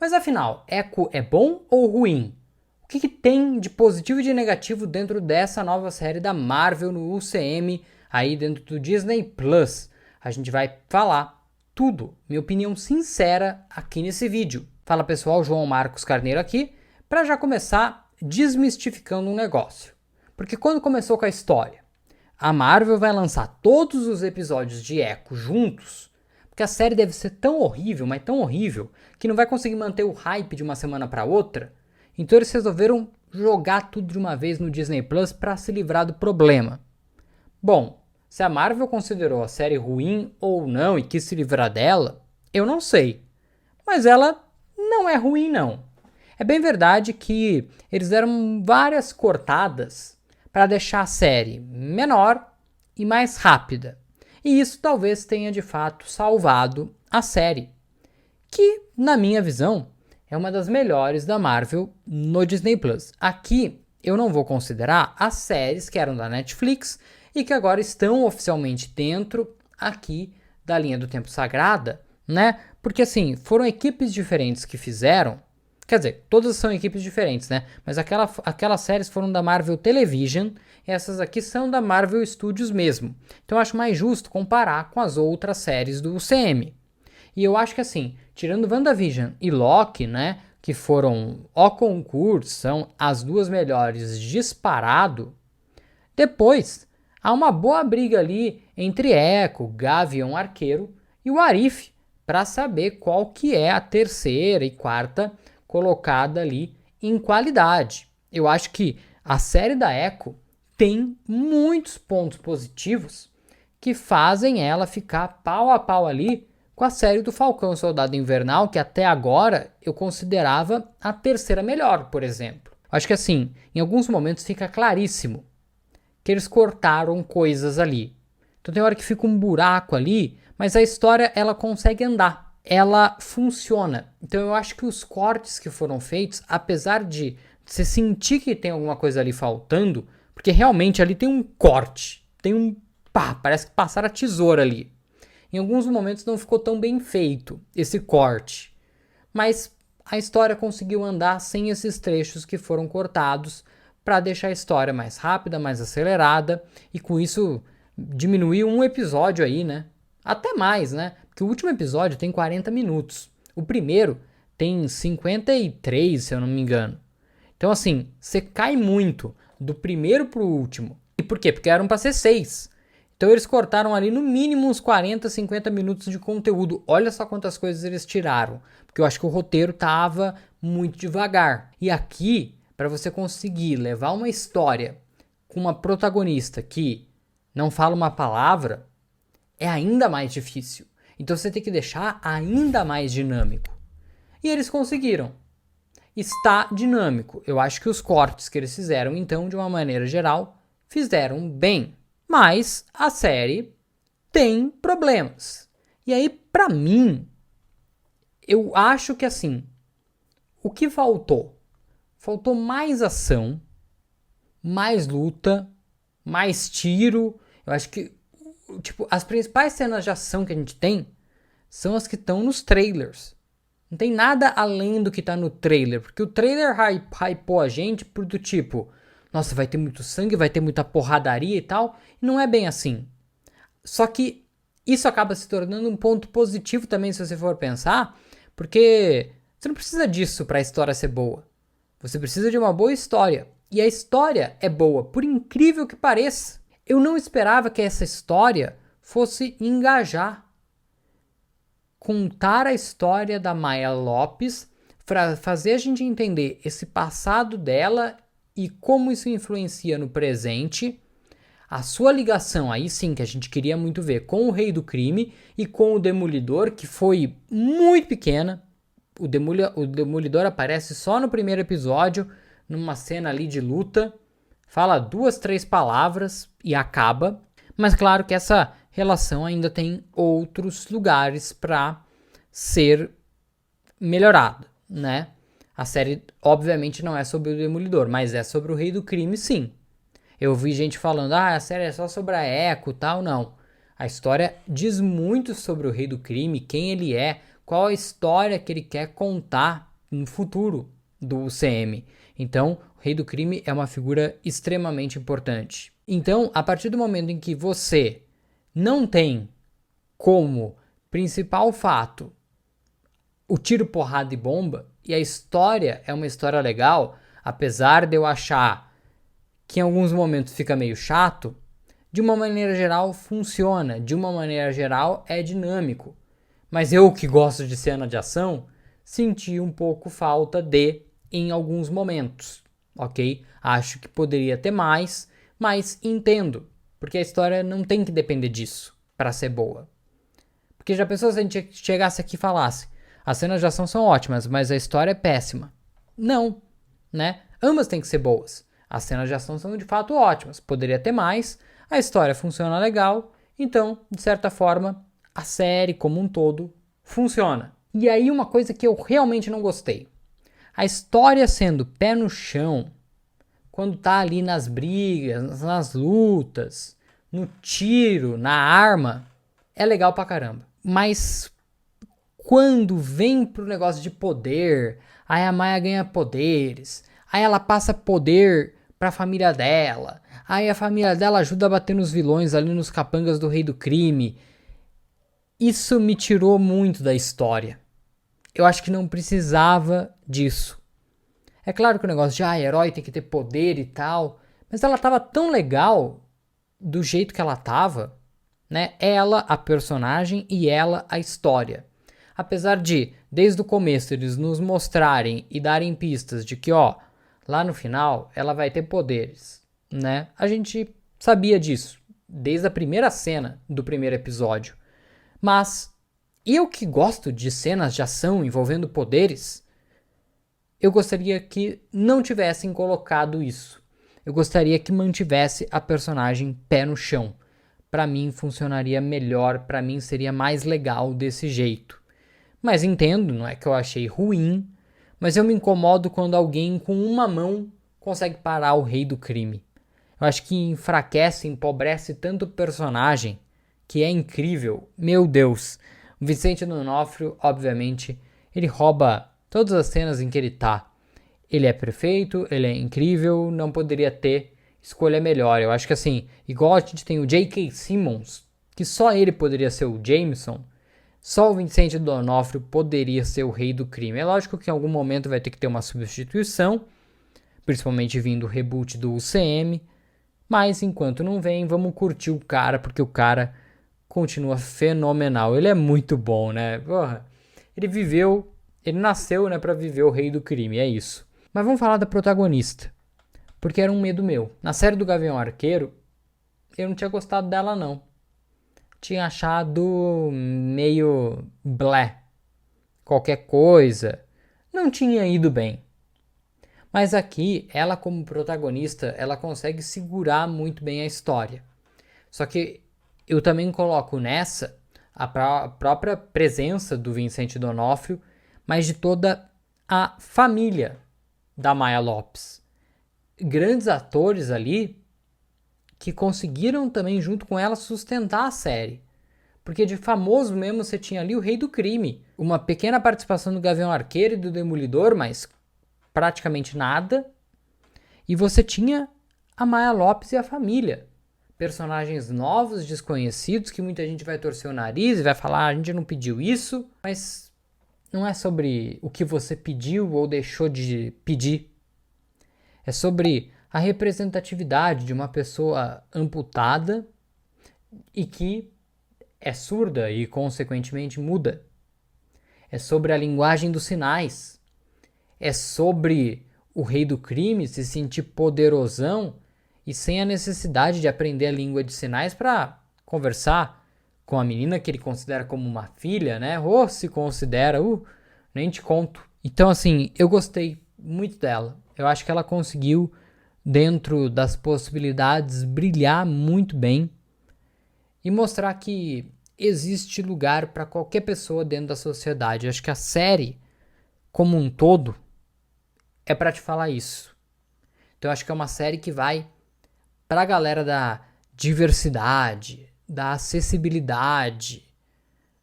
Mas afinal, Echo é bom ou ruim? O que tem de positivo e de negativo dentro dessa nova série da Marvel no UCM, aí dentro do Disney Plus? A gente vai falar tudo, minha opinião sincera aqui nesse vídeo. Fala pessoal, João Marcos Carneiro aqui, para já começar desmistificando um negócio. Porque quando começou com a história, a Marvel vai lançar todos os episódios de Echo juntos, porque a série deve ser tão horrível, mas tão horrível, que não vai conseguir manter o hype de uma semana para outra. Então eles resolveram jogar tudo de uma vez no Disney Plus para se livrar do problema. Bom, se a Marvel considerou a série ruim ou não e quis se livrar dela, eu não sei. Mas ela não é ruim não. É bem verdade que eles deram várias cortadas para deixar a série menor e mais rápida. E isso talvez tenha de fato salvado a série, que, na minha visão, é uma das melhores da Marvel no Disney Plus. Aqui eu não vou considerar as séries que eram da Netflix e que agora estão oficialmente dentro aqui da linha do Tempo Sagrada, né? Porque assim, foram equipes diferentes que fizeram. Quer dizer, todas são equipes diferentes, né? Mas aquelas séries foram da Marvel Television e essas aqui são da Marvel Studios mesmo. Então eu acho mais justo comparar com as outras séries do UCM. E eu acho que assim, tirando WandaVision e Loki, né? Que foram o concurso, são as duas melhores disparado. Depois, há uma boa briga ali entre Echo, Gavião Arqueiro e o Arif para saber qual que é a terceira e quarta colocada ali em qualidade. Eu acho que a série da Echo tem muitos pontos positivos que fazem ela ficar pau a pau ali com a série do Falcão Soldado Invernal, que até agora eu considerava a terceira melhor, por exemplo. Acho que assim, em alguns momentos fica claríssimo que eles cortaram coisas ali. Então tem hora que fica um buraco ali, mas a história ela consegue andar. Ela funciona. Então eu acho que os cortes que foram feitos, apesar de você sentir que tem alguma coisa ali faltando, porque realmente ali tem um corte, tem um pá, parece que passaram a tesoura ali. Em alguns momentos não ficou tão bem feito esse corte, mas a história conseguiu andar sem esses trechos que foram cortados para deixar a história mais rápida, mais acelerada e com isso diminuir um episódio aí, né? Até mais, né? Porque o último episódio tem 40 minutos. O primeiro tem 53, se eu não me engano. Então, assim, você cai muito do primeiro pro último. E por quê? Porque eram para ser 6. Então, eles cortaram ali no mínimo uns 40, 50 minutos de conteúdo. Olha só quantas coisas eles tiraram. Porque eu acho que o roteiro tava muito devagar. E aqui, para você conseguir levar uma história com uma protagonista que não fala uma palavra, é ainda mais difícil. Então você tem que deixar ainda mais dinâmico. E eles conseguiram. Está dinâmico. Eu acho que os cortes que eles fizeram, então, de uma maneira geral, fizeram bem. Mas a série tem problemas. E aí, pra mim, eu acho que assim, o que faltou? Faltou mais ação, mais luta, mais tiro. Eu acho que tipo, as principais cenas de ação que a gente tem são as que estão nos trailers. Não tem nada além do que tá no trailer, porque o trailer hypou a gente por do tipo, nossa, vai ter muito sangue, vai ter muita porradaria e tal, e não é bem assim. Só que isso acaba se tornando um ponto positivo também se você for pensar, porque você não precisa disso para a história ser boa. Você precisa de uma boa história. E a história é boa, por incrível que pareça. Eu não esperava que essa história fosse engajar. Contar a história da Maya Lopes, para fazer a gente entender esse passado dela e como isso influencia no presente. A sua ligação, aí sim, que a gente queria muito ver, com o Rei do Crime e com o Demolidor, que foi muito pequena. O Demolidor aparece só no primeiro episódio, numa cena ali de luta. Fala 2, 3 palavras e acaba. Mas claro que essa relação ainda tem outros lugares para ser melhorada, né? A série obviamente não é sobre o Demolidor, mas é sobre o Rei do Crime, sim. Eu vi gente falando, a série é só sobre a Echo e tal, não. A história diz muito sobre o Rei do Crime, quem ele é, qual a história que ele quer contar. no futuro do UCM. Então, o Rei do Crime é uma figura extremamente importante. Então, a partir do momento em que você não tem como principal fato o tiro, porrada e bomba, e a história é uma história legal, apesar de eu achar que em alguns momentos fica meio chato, de uma maneira geral funciona, de uma maneira geral é dinâmico. Mas eu que gosto de cena de ação, senti um pouco falta em alguns momentos, ok? Acho que poderia ter mais, mas entendo, porque a história não tem que depender disso para ser boa. Porque já pensou se a gente chegasse aqui e falasse, as cenas de ação são ótimas, mas a história é péssima? Não, né? Ambas têm que ser boas. As cenas de ação são de fato ótimas, poderia ter mais, a história funciona legal, então, de certa forma, a série como um todo funciona. E aí uma coisa que eu realmente não gostei. A história sendo pé no chão, quando tá ali nas brigas, nas lutas, no tiro, na arma, é legal pra caramba. Mas quando vem pro negócio de poder, aí a Maya ganha poderes, aí ela passa poder pra família dela, aí a família dela ajuda a bater nos vilões ali nos capangas do Rei do Crime. Isso me tirou muito da história. Eu acho que não precisava disso. É claro que o negócio de herói tem que ter poder e tal, mas ela tava tão legal do jeito que ela tava, né? Ela, a personagem, e ela, a história. Apesar de, desde o começo, eles nos mostrarem e darem pistas de que, ó, lá no final, ela vai ter poderes, né? A gente sabia disso, desde a primeira cena do primeiro episódio. Mas eu que gosto de cenas de ação envolvendo poderes, eu gostaria que não tivessem colocado isso. Eu gostaria que mantivesse a personagem pé no chão. Para mim funcionaria melhor, para mim seria mais legal desse jeito. Mas entendo, não é que eu achei ruim, mas eu me incomodo quando alguém com uma mão consegue parar o Rei do Crime. Eu acho que enfraquece, empobrece tanto o personagem, que é incrível. Meu Deus, o Vicente D'Onofrio, obviamente, ele rouba todas as cenas em que ele tá. Ele é perfeito, ele é incrível, não poderia ter escolha melhor. Eu acho que assim, igual a gente tem o J.K. Simmons, que só ele poderia ser o Jameson, só o Vicente D'Onofrio poderia ser o Rei do Crime. É lógico que em algum momento vai ter que ter uma substituição, principalmente vindo o reboot do UCM, mas enquanto não vem, vamos curtir o cara, porque o cara continua fenomenal. Ele é muito bom, né? Porra, ele nasceu, né, pra viver o Rei do Crime, é isso. Mas vamos falar da protagonista, porque era um medo meu. Na série do Gavião Arqueiro, eu não tinha gostado dela, não. Tinha achado meio blé. Qualquer coisa. Não tinha ido bem. Mas aqui, ela como protagonista, ela consegue segurar muito bem a história. Só que eu também coloco nessa a própria presença do Vicente D'Onofrio, mas de toda a família da Maya Lopes. Grandes atores ali que conseguiram também, junto com ela, sustentar a série. Porque de famoso mesmo você tinha ali o Rei do Crime. Uma pequena participação do Gavião Arqueiro e do Demolidor, mas praticamente nada. E você tinha a Maya Lopes e a família. Personagens novos, desconhecidos, que muita gente vai torcer o nariz e vai falar, a gente não pediu isso. Mas não é sobre o que você pediu ou deixou de pedir. É sobre a representatividade de uma pessoa amputada e que é surda e, consequentemente, muda. É sobre a linguagem dos sinais. É sobre o Rei do Crime se sentir poderosão e sem a necessidade de aprender a língua de sinais para conversar com a menina que ele considera como uma filha, né? Ou se considera, nem te conto. Então, assim, eu gostei muito dela. Eu acho que ela conseguiu, dentro das possibilidades, brilhar muito bem e mostrar que existe lugar para qualquer pessoa dentro da sociedade. Eu acho que a série, como um todo, é para te falar isso. Então eu acho que é uma série que vai para a galera da diversidade, da acessibilidade,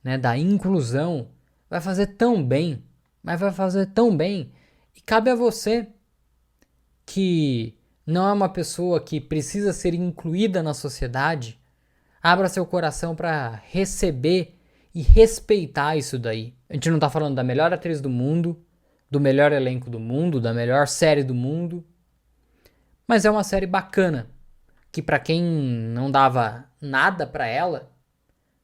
né, da inclusão. Vai fazer tão bem mas vai fazer tão bem. E cabe a você, que não é uma pessoa que precisa ser incluída na sociedade, abra seu coração para receber e respeitar isso daí. A gente não tá falando da melhor atriz do mundo, do melhor elenco do mundo, da melhor série do mundo, mas é uma série bacana, que para quem não dava nada para ela,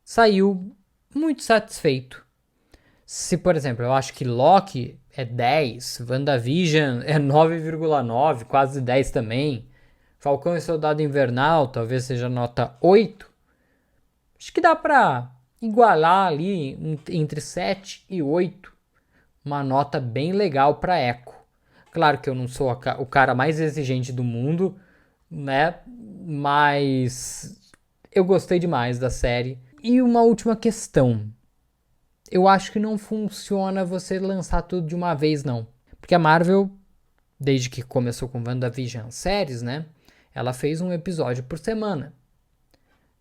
saiu muito satisfeito. Se, por exemplo, eu acho que Loki é 10, WandaVision é 9,9, quase 10 também, Falcão e Soldado Invernal talvez seja nota 8, acho que dá pra igualar ali entre 7 e 8, uma nota bem legal pra Echo. Claro que eu não sou o cara mais exigente do mundo, né? Mas eu gostei demais da série. E uma última questão. Eu acho que não funciona você lançar tudo de uma vez, não. Porque a Marvel, desde que começou com WandaVision séries, né? Ela fez um episódio por semana.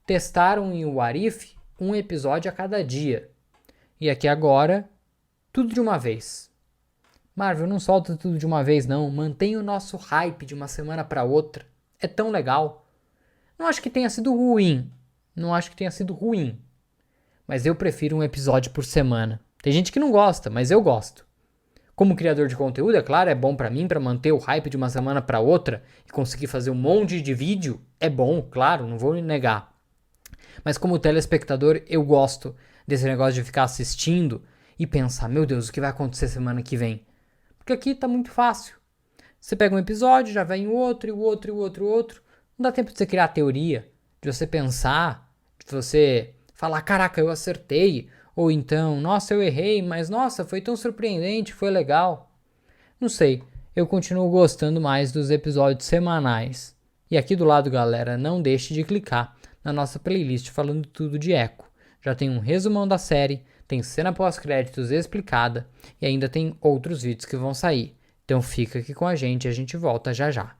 Testaram em What If um episódio a cada dia. E aqui agora, tudo de uma vez. Marvel, não solta tudo de uma vez, não. Mantém o nosso hype de uma semana para outra. É tão legal. Não acho que tenha sido ruim. Mas eu prefiro um episódio por semana. Tem gente que não gosta, mas eu gosto. Como criador de conteúdo, é claro, é bom pra mim, pra manter o hype de uma semana pra outra e conseguir fazer um monte de vídeo. É bom, claro, não vou negar. Mas como telespectador, eu gosto desse negócio de ficar assistindo e pensar, meu Deus, o que vai acontecer semana que vem? Porque aqui tá muito fácil. Você pega um episódio, já vem o outro, e o outro, e o outro, e o outro. Não dá tempo de você criar teoria, de você pensar, de você falar, caraca, eu acertei. Ou então, nossa, eu errei, mas nossa, foi tão surpreendente, foi legal. Não sei, eu continuo gostando mais dos episódios semanais. E aqui do lado, galera, não deixe de clicar na nossa playlist falando tudo de Echo. Já tem um resumão da série, tem cena pós-créditos explicada e ainda tem outros vídeos que vão sair. Então fica aqui com a gente volta já já.